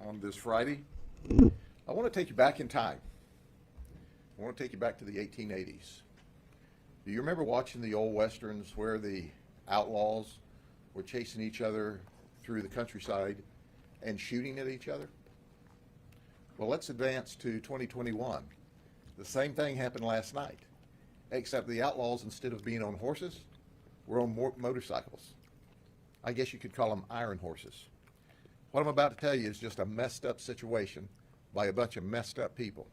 on this Friday. I want to take you back in time. I want to take you back to the 1880s. Do you remember watching the old westerns where the outlaws were chasing each other through the countryside and shooting at each other? Well, let's advance to 2021. The same thing happened last night, except the outlaws, instead of being on horses, were on motorcycles. I guess you could call them iron horses. What I'm about to tell you is just a messed up situation by a bunch of messed up people.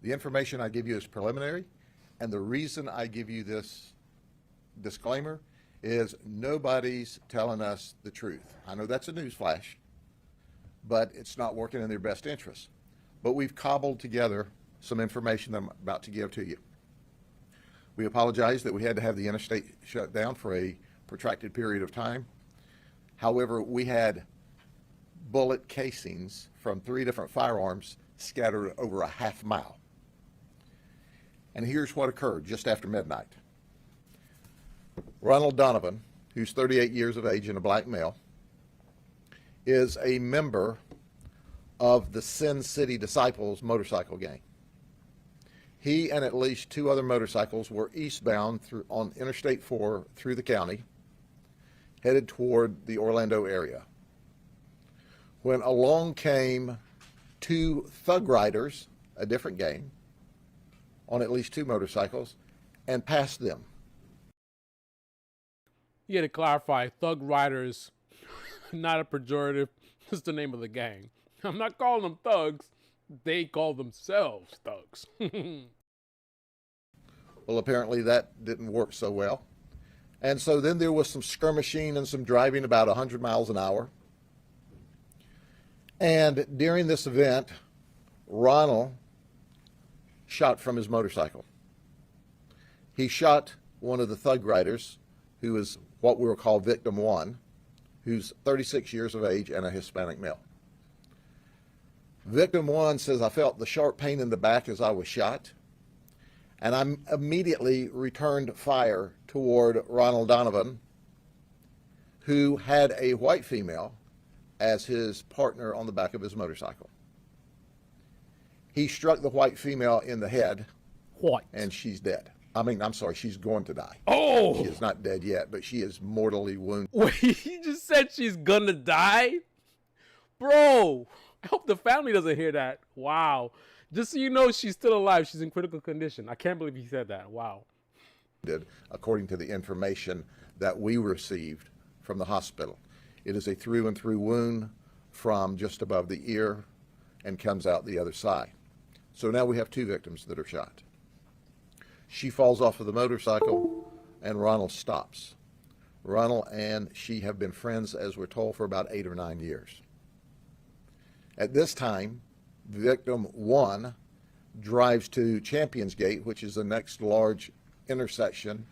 The information I give you is preliminary, and the reason I give you this disclaimer is nobody's telling us the truth. I know that's a news flash, but it's not working in their best interest. But we've cobbled together some information that I'm about to give to you. We apologize that we had to have the interstate shut down for a protracted period of time. However, we had bullet casings from 3 different firearms scattered over a half mile. And here's what occurred just after midnight. Ronald Donovan, who's 38 years of age and a black male, is a member of the Sin City Disciples motorcycle gang. He and at least 2 other motorcycles were eastbound on Interstate 4 through the county, headed toward the Orlando area, when along came 2 thug riders, a different gang, on at least 2 motorcycles, and passed them. You got to clarify, thug riders, not a pejorative, it's the name of the gang. I'm not calling them thugs, they call themselves thugs. Well, apparently that didn't work so well. And so then there was some skirmishing and some driving about 100 miles an hour. And during this event, Ronald shot from his motorcycle. He shot one of the thug riders, who is what we will call victim 1, who's 36 years of age and a Hispanic male. Victim 1 says, "I felt the sharp pain in the back as I was shot, and I immediately returned fire toward Ronald Donovan, who had a white female as his partner on the back of his motorcycle. He struck the white female in the head, and she's dead. I'm sorry, she's going to die. Oh! She is not dead yet, but she is mortally wounded." Wait, you just said she's gonna die? Bro, I hope the family doesn't hear that. Wow. Just so you know, she's still alive. She's in critical condition. I can't believe he said that. Wow. According to the information that we received from the hospital, it is a through and through wound from just above the ear and comes out the other side. So now we have 2 victims that are shot. She falls off of the motorcycle and Ronald stops. Ronald and she have been friends, as we're told, for about 8 or 9 years. At this time, victim 1 drives to Champions Gate, which is the next large intersection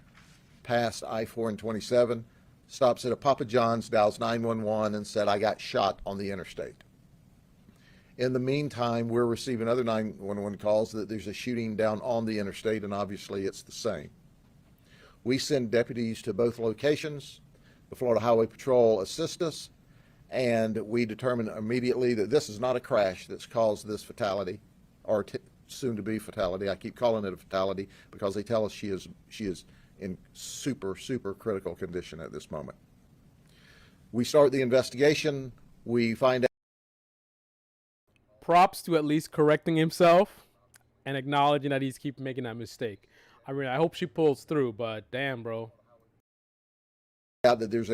past I-4 and 27, stops at a Papa John's, dials 911 and said, "I got shot on the interstate." In the meantime, we're receiving other 911 calls that there's a shooting down on the interstate, and obviously it's the same. We send deputies to both locations. The Florida Highway Patrol assists us, and we determine immediately that this is not a crash that's caused this fatality, or soon to be fatality. I keep calling it a fatality because they tell us she is in super critical condition at this moment. We start the investigation. We find out. Props to at least correcting himself and acknowledging that he's keep making that mistake. I mean, I hope she pulls through, but damn, bro. That there's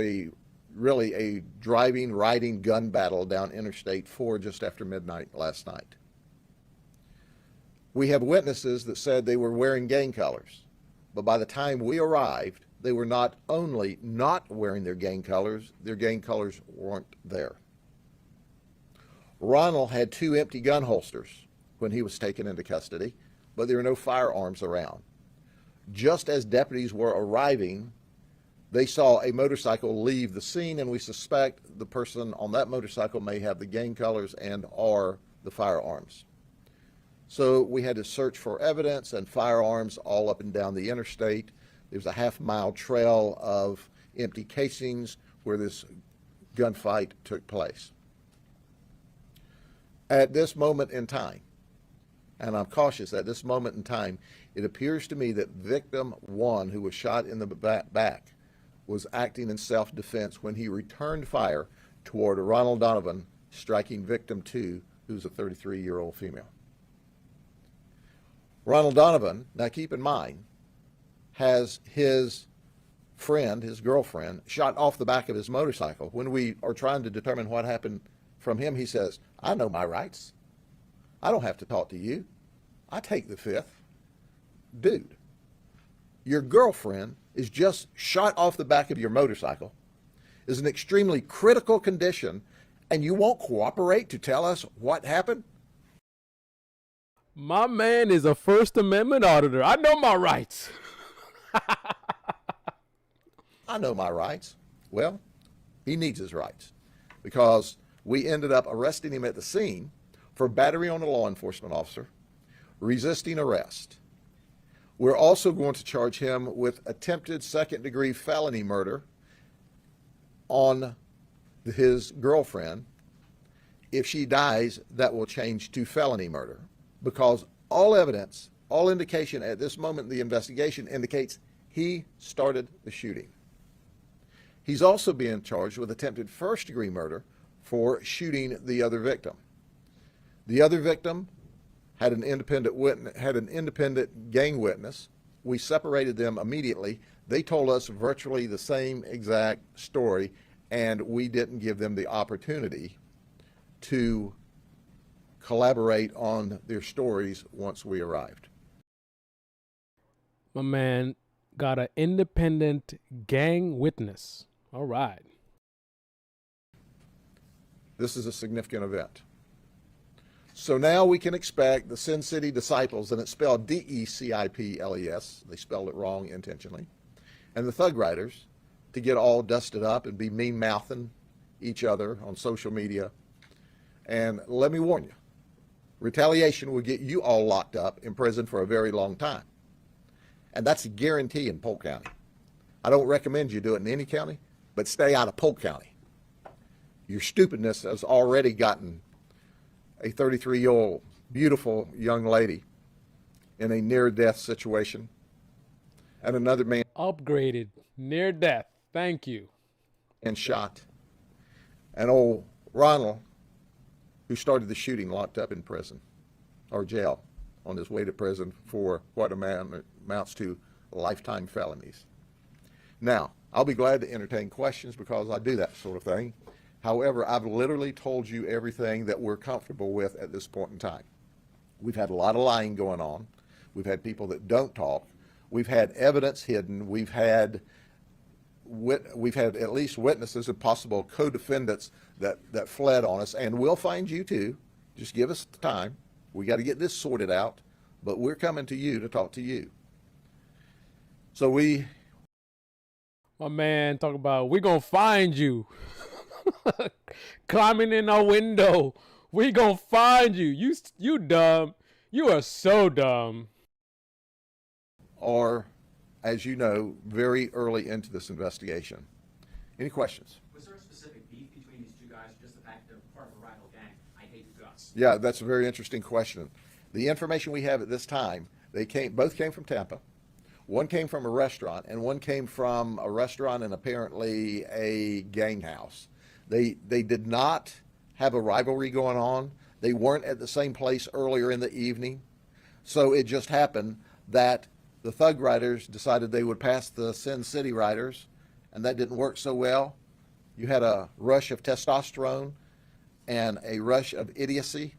really a riding gun battle down Interstate 4 just after midnight last night. We have witnesses that said they were wearing gang colors, but by the time we arrived, they were not only not wearing their gang colors weren't there. Ronald had 2 empty gun holsters when he was taken into custody, but there were no firearms around. Just as deputies were arriving, they saw a motorcycle leave the scene, and we suspect the person on that motorcycle may have the gang colors and or the firearms. So we had to search for evidence and firearms all up and down the interstate. There's a half-mile trail of empty casings where this gunfight took place. At this moment in time, and I'm cautious, at this moment in time, it appears to me that victim 1, who was shot in the back, was acting in self-defense when he returned fire toward Ronald Donovan, striking victim 2, who's a 33-year-old female. Ronald Donovan, now keep in mind, has his friend, his girlfriend, shot off the back of his motorcycle. When we are trying to determine what happened from him, he says, I know my rights. I don't have to talk to you. I take the fifth. Dude, your girlfriend is just shot off the back of your motorcycle, is in extremely critical condition, and you won't cooperate to tell us what happened? My man is a First Amendment auditor. I know my rights. I know my rights. Well, he needs his rights because we ended up arresting him at the scene for battery on a law enforcement officer, resisting arrest. We're also going to charge him with attempted second-degree felony murder on his girlfriend. If she dies, that will change to felony murder because all evidence, all indication at this moment in the investigation indicates he started the shooting. He's also being charged with attempted first-degree murder for shooting the other victim. The other victim had an independent gang witness. We separated them immediately. They told us virtually the same exact story, and we didn't give them the opportunity to collaborate on their stories once we arrived. My man got an independent gang witness. All right. This is a significant event. So now we can expect the Sin City Disciples, and it's spelled D-E-C-I-P-L-E-S, they spelled it wrong intentionally, and the Thug Riders to get all dusted up and be mean-mouthing each other on social media. And let me warn you, retaliation will get you all locked up in prison for a very long time. And that's a guarantee in Polk County. I don't recommend you do it in any county, but stay out of Polk County. Your stupidness has already gotten a 33-year-old beautiful young lady in a near-death situation, and another man Upgraded. Near death. Thank you. and shot. And old Ronald, who started the shooting, locked up in prison or jail on his way to prison for what amounts to lifetime felonies. Now, I'll be glad to entertain questions because I do that sort of thing. However, I've literally told you everything that we're comfortable with at this point in time. We've had a lot of lying going on. We've had people that don't talk. We've had evidence hidden. We've had at least witnesses and possible co-defendants that fled on us, and we'll find you too. Just give us the time. We got to get this sorted out, but we're coming to you to talk to you. So My man talk about, we gonna find you. Climbing in our window. We gonna find you. You dumb. You are so dumb. are, as you know, very early into this investigation. Any questions? Was there a specific beef between these two guys, or just the fact they're part of a rival gang? I hate the guts. Yeah, that's a very interesting question. The information we have at this time, both came from Tampa. One came from a restaurant, and one came from a restaurant and apparently a gang house. They did not have a rivalry going on. They weren't at the same place earlier in the evening. So it just happened that the Thug Riders decided they would pass the Sin City Riders, and that didn't work so well. You had a rush of testosterone and a rush of idiocy,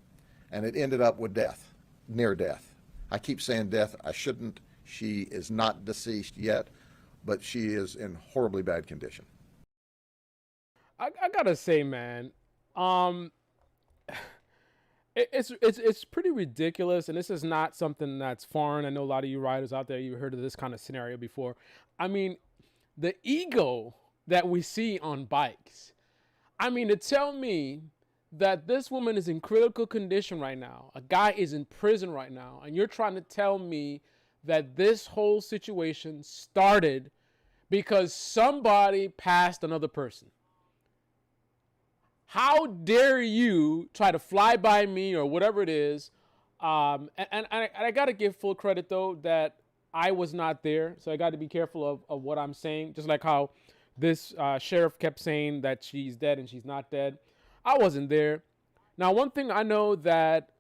and it ended up with death, near death. I keep saying death. I shouldn't. She is not deceased yet, but she is in horribly bad condition. I gotta say, man, it's pretty ridiculous, and this is not something that's foreign. I know a lot of you riders out there, you've heard of this kind of scenario before. I mean, the ego that we see on bikes. I mean, to tell me that this woman is in critical condition right now, a guy is in prison right now, and you're trying to tell me that this whole situation started because somebody passed another person. how dare you try to fly by me or whatever it is. And I got to give full credit, though, that I was not there. So I got to be careful of what I'm saying. Just like how this sheriff kept saying that she's dead and she's not dead. I wasn't there. Now, one thing I know that,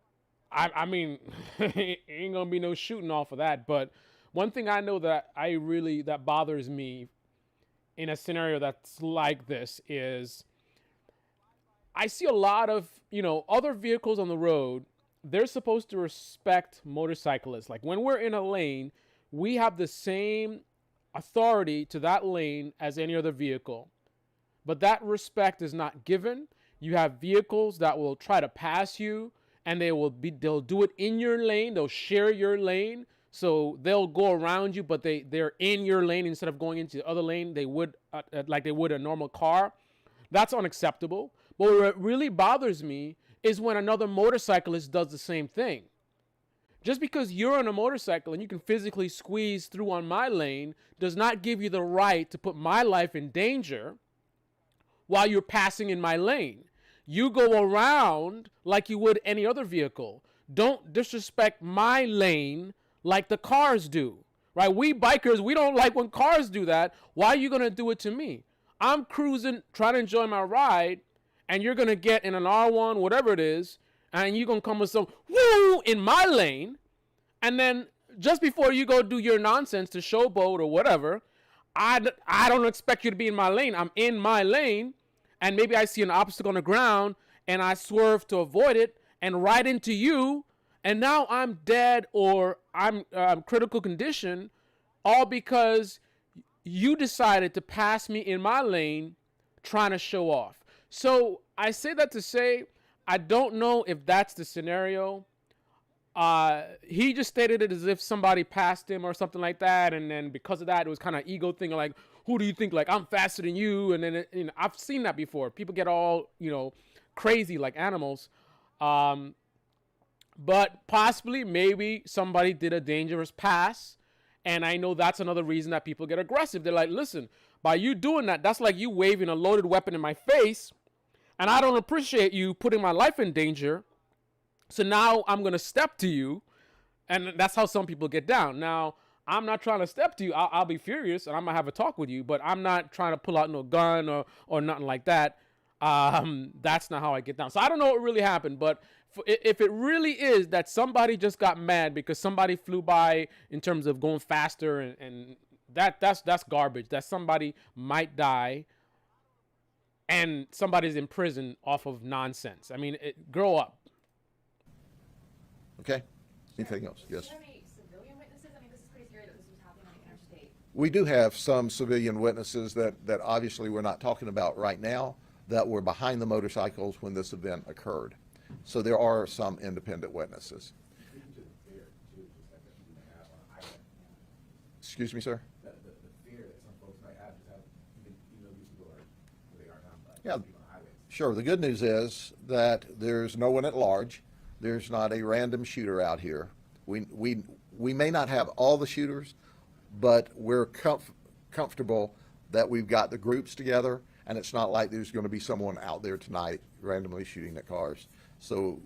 I mean, ain't going to be no shooting off of that. But one thing I know that that bothers me in a scenario that's like this is I see a lot of, other vehicles on the road. They're supposed to respect motorcyclists. Like when we're in a lane, we have the same authority to that lane as any other vehicle. But that respect is not given. You have vehicles that will try to pass you, and they'll do it in your lane. They'll share your lane. So they'll go around you, but they're in your lane instead of going into the other lane. They would like they would a normal car. That's unacceptable. But what really bothers me is when another motorcyclist does the same thing. Just because you're on a motorcycle and you can physically squeeze through on my lane does not give you the right to put my life in danger while you're passing in my lane. You go around like you would any other vehicle. Don't disrespect my lane like the cars do, right? We bikers, we don't like when cars do that. Why are you going to do it to me? I'm cruising, trying to enjoy my ride, and you're going to get in an R1, whatever it is, and you're going to come with some woo in my lane, and then just before you go do your nonsense to showboat or whatever, I don't expect you to be in my lane. I'm in my lane, and maybe I see an obstacle on the ground, and I swerve to avoid it and ride into you, and now I'm dead or I'm critical condition, all because you decided to pass me in my lane trying to show off. So I say that to say, I don't know if that's the scenario. He just stated it as if somebody passed him or something like that. And then because of that, it was kind of ego thing. Like, who do you think? Like, I'm faster than you. And then, I've seen that before. People get all, crazy like animals. But possibly, maybe somebody did a dangerous pass. And I know that's another reason that people get aggressive. They're like, listen, by you doing that, that's like you waving a loaded weapon in my face. And I don't appreciate you putting my life in danger. So now I'm going to step to you. And that's how some people get down. Now, I'm not trying to step to you. I'll be furious and I'm going to have a talk with you. But I'm not trying to pull out no gun or nothing like that. That's not how I get down. So I don't know what really happened. But if it really is that somebody just got mad because somebody flew by in terms of going faster and that's garbage. That somebody might die and somebody's in prison off of nonsense. I mean, grow up. Okay. Anything else? Yes. Do you have any civilian witnesses? I mean, this is pretty scary that this was happening on the interstate. We do have some civilian witnesses that obviously we're not talking about right now that were behind the motorcycles when this event occurred. So there are some independent witnesses. Excuse me, sir? The fear that some folks might have is that even though these people are who they are now, but Yeah, people on the highways. sure. The good news is that there's no one at large. There's not a random shooter out here. We may not have all the shooters, but we're comfortable that we've got the groups together, and it's not like there's going to be someone out there tonight randomly shooting at cars. So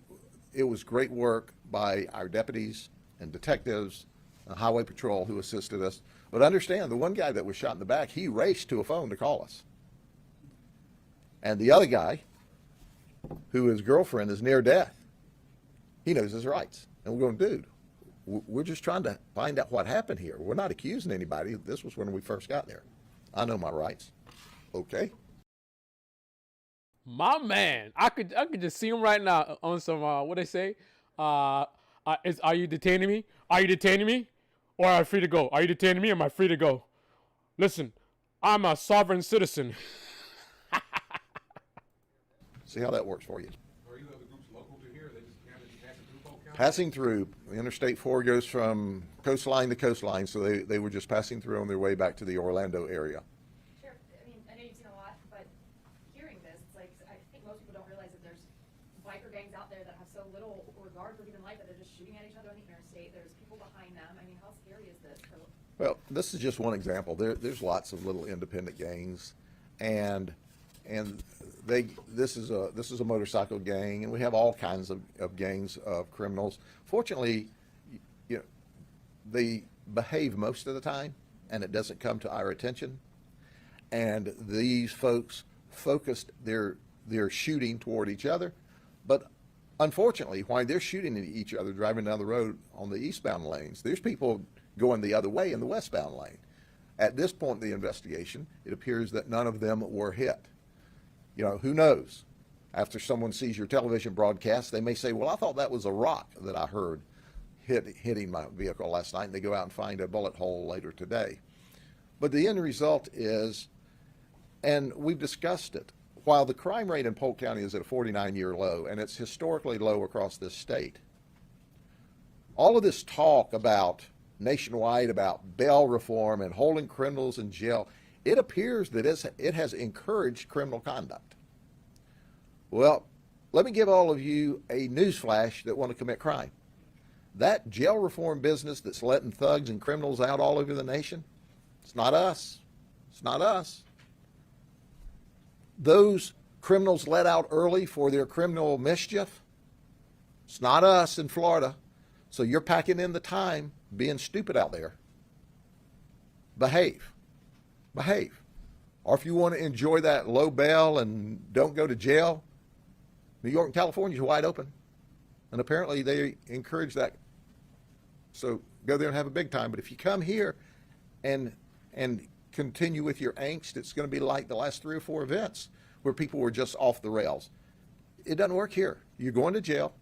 it was great work by our deputies and detectives, Highway Patrol who assisted us. But understand, the one guy that was shot in the back, he raced to a phone to call us. And the other guy, who his girlfriend is near death, he knows his rights. And we're going, dude, we're just trying to find out what happened here. We're not accusing anybody. This was when we first got there. I know my rights. Okay. My man, I could just see him right now on some what they say. Are you detaining me? Are you detaining me? Or am I free to go? Are you detaining me or am I free to go? Listen, I'm a sovereign citizen. See how that works for you. Are you other groups local to here? They just happen to be passing through Polk County? Passing through, Interstate 4 goes from coastline to coastline, so they were just passing through on their way back to the Orlando area. Sheriff, I mean, I know you've seen a lot, but hearing this, it's like, I think most people don't realize that there's biker gangs out there that have so little regard for human life that they're just shooting at each other on the interstate. There's people behind them. I mean, how scary is this? Well, this is just one example. There's lots of little independent gangs, and and this is a motorcycle gang, and we have all kinds of gangs of criminals. Fortunately, you know, they behave most of the time, and it doesn't come to our attention. And these folks focused their shooting toward each other, but unfortunately, while they're shooting at each other driving down the road on the eastbound lanes, there's people going the other way in the westbound lane. At this point in the investigation, it appears that none of them were hit. You know, who knows? After someone sees your television broadcast, they may say, well, I thought that was a rock that I heard hitting my vehicle last night, and they go out and find a bullet hole later today. But the end result is, and we've discussed it, while the crime rate in Polk County is at a 49-year low, and it's historically low across this state, all of this talk about nationwide about bail reform and holding criminals in jail, it appears that it has encouraged criminal conduct. Well, let me give all of you a newsflash that want to commit crime. That jail reform business that's letting thugs and criminals out all over the nation, it's not us. It's not us. Those criminals let out early for their criminal mischief, it's not us in Florida. So you're packing in the time being stupid out there. Behave. Behave. Or if you want to enjoy that low bail and don't go to jail, New York and California is wide open. And apparently they encourage that. So go there and have a big time. But if you come here and continue with your angst, it's going to be like the last 3 or 4 events where people were just off the rails. It doesn't work here. You're going to jail.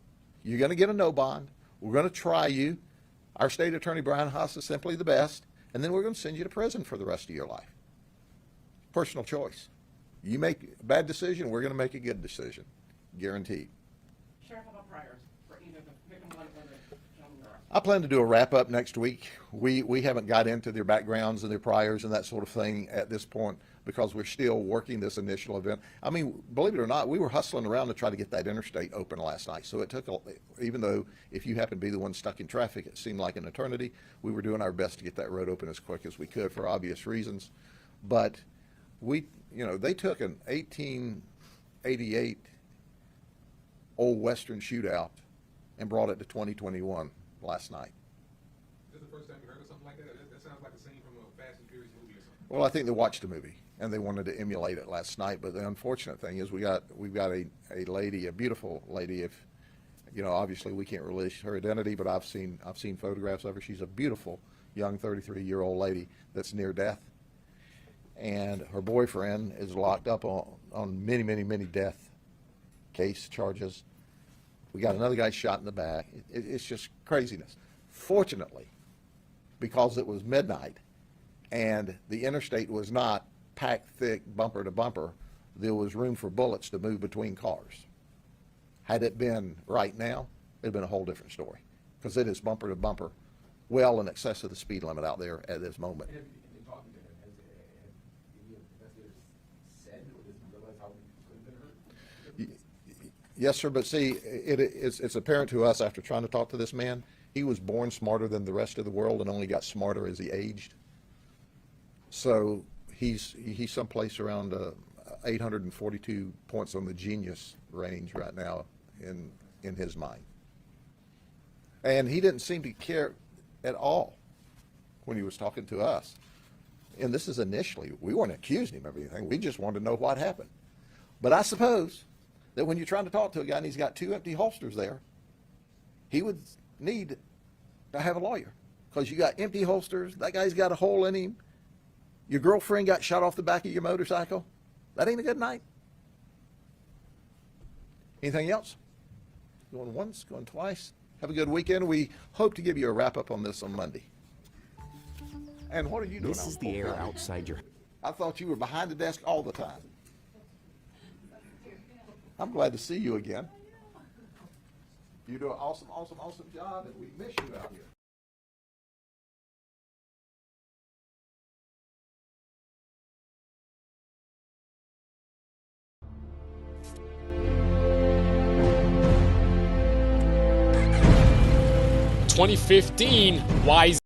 You're going to get a no bond. We're going to try you. Our state attorney, Brian Haas, is simply the best. And then we're going to send you to prison for the rest of your life. Personal choice. You make a bad decision, we're going to make a good decision. Guaranteed. Sheriff, how about priors for either the victim or the gentleman? I plan to do a wrap-up next week. We haven't got into their backgrounds and their priors and that sort of thing at this point because we're still working this initial event. I mean, believe it or not, we were hustling around to try to get that interstate open last night. So it took, even though if you happen to be the one stuck in traffic, it seemed like an eternity, we were doing our best to get that road open as quick as we could for obvious reasons. But they took an 1888 old Western shootout and brought it to 2021 last night. Is this the first time you heard of something like that? That sounds like a scene from a Fast and Furious movie or something. Well, I think they watched the movie and they wanted to emulate it last night. But the unfortunate thing is we've got a lady, a beautiful lady. If obviously we can't release her identity, but I've seen photographs of her. She's a beautiful young 33-year-old lady that's near death, and her boyfriend is locked up on many death case charges. We got another guy shot in the back. It's just craziness. Fortunately, because it was midnight and the interstate was not packed thick bumper to bumper, there was room for bullets to move between cars. Had it been right now, it'd been a whole different story because it is bumper to bumper, well in excess of the speed limit out there at this moment. And in talking to him, have any investigators said or does he realize how many people could have been hurt? Yes, sir, but see, it's apparent to us after trying to talk to this man, he was born smarter than the rest of the world and only got smarter as he aged. So he's someplace around 842 points on the genius range right now in his mind. And he didn't seem to care at all when he was talking to us. And this is initially, we weren't accusing him of anything. We just wanted to know what happened. But I suppose that when you're trying to talk to a guy and he's got 2 empty holsters there, he would need to have a lawyer because you got empty holsters. That guy's got a hole in him. Your girlfriend got shot off the back of your motorcycle. That ain't a good night. Anything else? Going once, going twice. Have a good weekend. We hope to give you a wrap-up on this on Monday. And what are you doing? This is the air outside your... I thought you were behind the desk all the time. I'm glad to see you again. You do an awesome job, and we miss you out here. Wise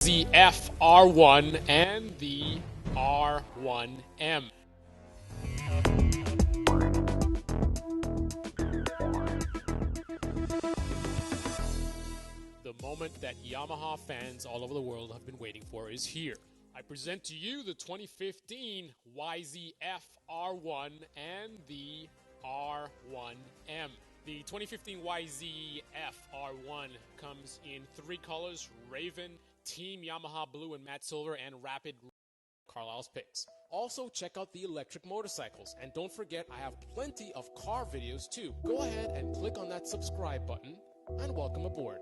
YZF R1 and the R1M. The moment that Yamaha fans all over the world have been waiting for is here. I present to you the 2015 YZF R1 and the R1M. The 2015 YZF R1 comes in 3 colors: Raven, Team Yamaha Blue and Matte Silver, and Rapid Carlyle's Picks. Also, check out the electric motorcycles. And don't forget, I have plenty of car videos too. Go ahead and click on that subscribe button, and welcome aboard.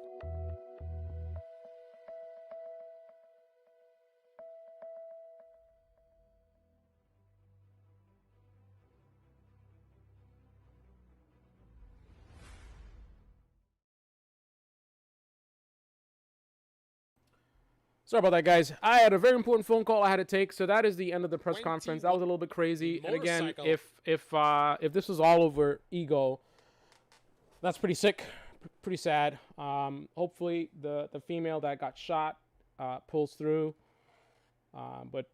Sorry about that, guys. I had a very important phone call I had to take, so that is the end of the press conference. That was a little bit crazy. And again, if this was all over ego, that's pretty sick, pretty sad. Hopefully, the female that got shot pulls through. But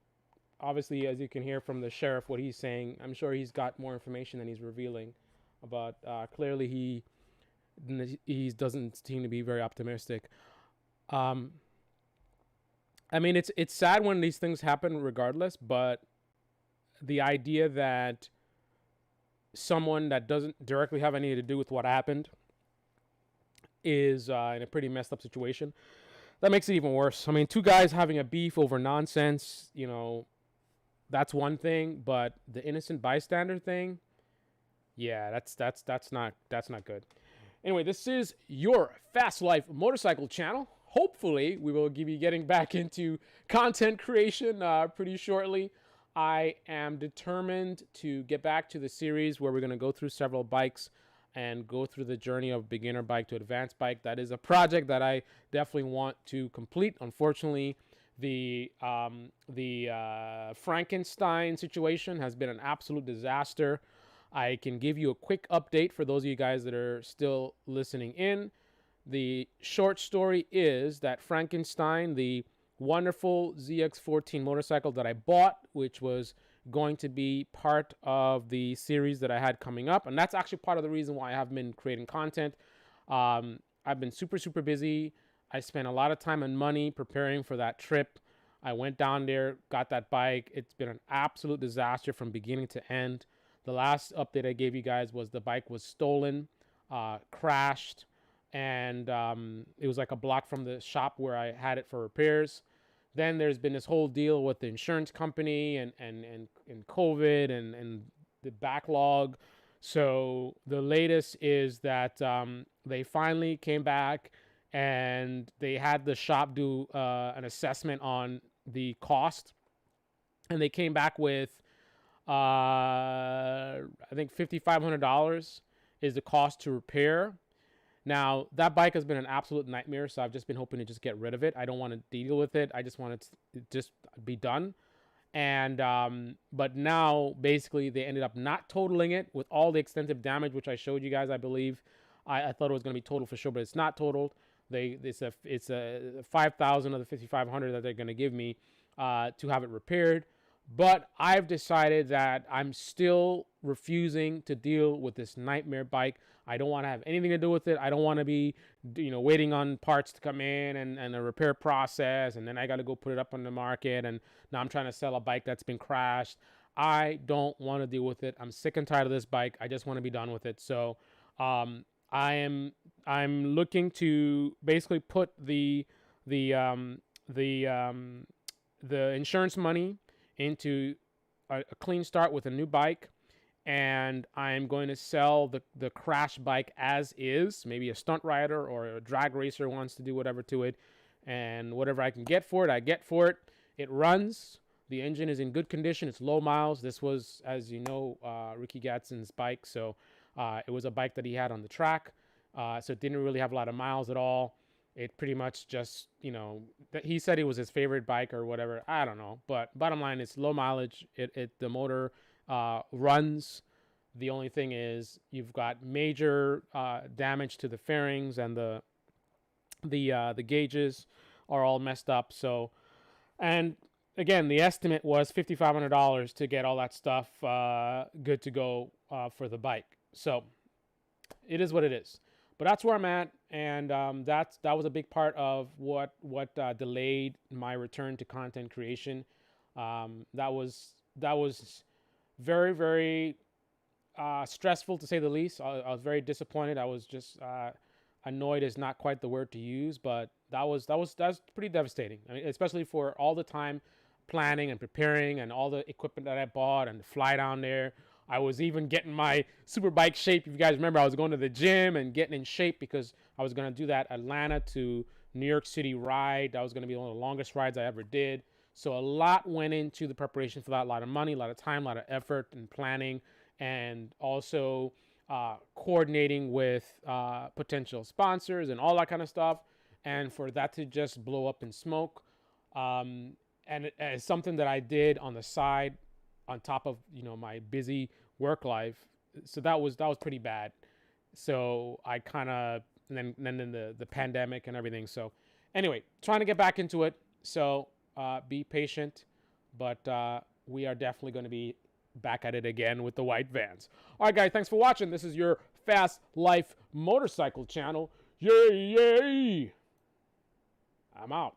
obviously, as you can hear from the sheriff, what he's saying, I'm sure he's got more information than he's revealing. But clearly, he doesn't seem to be very optimistic. I mean, it's sad when these things happen regardless, but the idea that someone that doesn't directly have anything to do with what happened is in a pretty messed up situation, that makes it even worse. I mean, 2 guys having a beef over nonsense, you know, that's one thing, but the innocent bystander thing, yeah, that's not good. Anyway, this is your Fast Life motorcycle channel. Hopefully, we will be getting back into content creation pretty shortly. I am determined to get back to the series where we're going to go through several bikes and go through the journey of beginner bike to advanced bike. That is a project that I definitely want to complete. Unfortunately, the Frankenstein situation has been an absolute disaster. I can give you a quick update for those of you guys that are still listening in. The short story is that Frankenstein, the wonderful ZX14 motorcycle that I bought, which was going to be part of the series that I had coming up, and that's actually part of the reason why I haven't been creating content. I've been super busy. I spent a lot of time and money preparing for that trip. I went down there, got that bike. It's been an absolute disaster from beginning to end. The last update I gave you guys was the bike was stolen, crashed, and it was like a block from the shop where I had it for repairs. Then there's been this whole deal with the insurance company and COVID and the backlog. So the latest is that they finally came back and they had the shop do an assessment on the cost. And they came back with, I think $5,500 is the cost to repair. Now, that bike has been an absolute nightmare, so I've just been hoping to just get rid of it. I don't want to deal with it. I just want it to just be done. And but now, basically, they ended up not totaling it with all the extensive damage, which I showed you guys, I believe. I thought it was going to be totaled for sure, but it's not totaled. It's a $5,000 of the $5,500 that they're going to give me to have it repaired. But I've decided that I'm still refusing to deal with this nightmare bike. I don't want to have anything to do with it. I don't want to be, waiting on parts to come in and a repair process, and then I got to go put it up on the market, and now I'm trying to sell a bike that's been crashed. I don't want to deal with it. I'm sick and tired of this bike. I just want to be done with it. So I'm looking to basically put the insurance money into a clean start with a new bike, and I'm going to sell the crash bike as is. Maybe a stunt rider or a drag racer wants to do whatever to it, and whatever I can get for it, I get for it. It runs. The engine is in good condition. It's low miles. This was, as you know, Ricky Gadsden's bike, so it was a bike that he had on the track, so it didn't really have a lot of miles at all. It pretty much just, he said it was his favorite bike or whatever. I don't know. But bottom line, it's low mileage. The motor runs. The only thing is you've got major damage to the fairings and the gauges are all messed up. So, and again, the estimate was $5,500 to get all that stuff good to go for the bike. So it is what it is. But that's where I'm at, and that was a big part of what delayed my return to content creation. That was very, very stressful, to say the least. I was very disappointed. I was just annoyed is not quite the word to use, but that was pretty devastating. I mean, especially for all the time planning and preparing and all the equipment that I bought and the fly down there. I was even getting my super bike shape. If you guys remember, I was going to the gym and getting in shape because I was going to do that Atlanta to New York City ride. That was going to be one of the longest rides I ever did. So a lot went into the preparation for that. A lot of money, a lot of time, a lot of effort and planning, and also coordinating with potential sponsors and all that kind of stuff. And for that to just blow up in smoke, and it's something that I did on the side, on top of, you know, my busy work life. So that was pretty bad. So I kind of, and then the pandemic and everything. So anyway, trying to get back into it. So be patient, but we are definitely going to be back at it again with the white vans. All right, guys, thanks for watching. This is your Fast Life motorcycle channel. Yay, yay. I'm out.